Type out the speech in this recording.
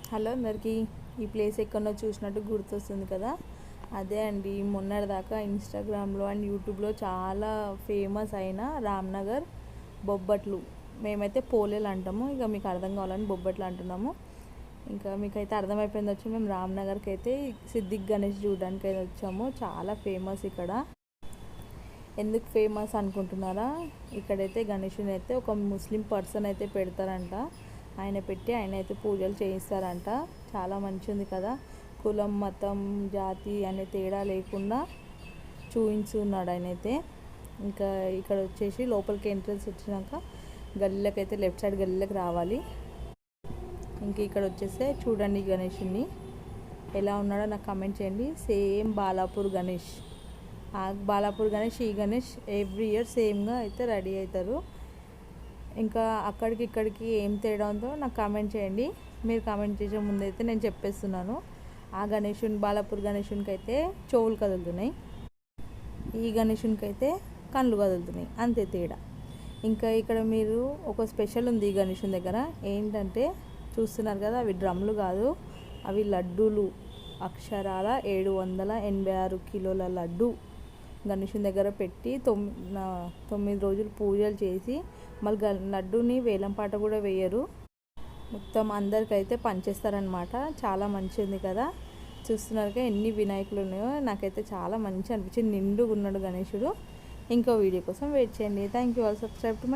Hello అందరికీ. ఈ place ఎక్కడో చూసినట్టు గుర్తొస్తుంది కదా, అదే అండి. మొన్నటిదాకా ఇన్స్టాగ్రామ్లో అండ్ యూట్యూబ్లో చాలా ఫేమస్ అయిన రామ్నగర్ బొబ్బట్లు. మేమైతే పోలేలు అంటాము, ఇక మీకు అర్థం కావాలని బొబ్బట్లు అంటున్నాము. ఇంకా మీకైతే అర్థమైపోయింది వచ్చి మేము రామ్నగర్కి అయితే సిద్దిక్ గణేష్ చూడడానికి అయితే వచ్చాము. చాలా ఫేమస్ ఇక్కడ. ఎందుకు ఫేమస్ అనుకుంటున్నారా? ఇక్కడైతే గణేషుని అయితే ఒక ముస్లిం పర్సన్ అయితే పెడతారంట. ఆయన పెట్టి ఆయన అయితే పూజలు చేయిస్తారంట. చాలా మంచిది కదా, కులం మతం జాతి అనే తేడా లేకుండా చూపించున్నాడు ఆయన అయితే. ఇంకా ఇక్కడ వచ్చేసి లోపలికి ఎంట్రన్స్ వచ్చినాక గల్లీలకైతే లెఫ్ట్ సైడ్ గల్లీలకు రావాలి. ఇంక ఇక్కడ వచ్చేస్తే చూడండి గణేషుని ఎలా ఉన్నాడో నాకు కమెంట్ చేయండి. సేమ్ బాలాపూర్ గణేష్, ఆ బాలాపూర్ గణేష్ ఈ గణేష్ ఎవ్రీ ఇయర్ సేమ్గా అయితే రెడీ అవుతారు. ఇంకా అక్కడికి ఇక్కడికి ఏం తేడా ఉందో నాకు కామెంట్ చేయండి. మీరు కామెంట్ చేసే ముందైతే నేను చెప్పేస్తున్నాను. ఆ గణేషుని బాలాపూర్ గణేషునికి అయితే చెవులు కదులుతున్నాయి, ఈ గణేషునికి అయితే కళ్ళు కదులుతున్నాయి, అంతే తేడా. ఇంకా ఇక్కడ మీరు ఒక స్పెషల్ ఉంది ఈ గణేషుని దగ్గర. ఏంటంటే చూస్తున్నారు కదా, అవి డ్రమ్లు కాదు, అవి లడ్డూలు. అక్షరాల 786 కిలోల లడ్డు గణేషుని దగ్గర పెట్టి 9 రోజులు పూజలు చేసి మళ్ళీ లడ్డూని వేలం పాట కూడా వేయరు, మొత్తం అందరికైతే పంచేస్తారనమాట. చాలా మంచిది కదా. చూస్తున్నారుగా ఎన్ని వినాయకులు ఉన్నాయో. నాకైతే చాలా మంచి అనిపించింది, నిండుగా ఉన్నాడు గణేశుడు. ఇంకో వీడియో కోసం వెయిట్ చేయండి. Thank you all. Subscribe to my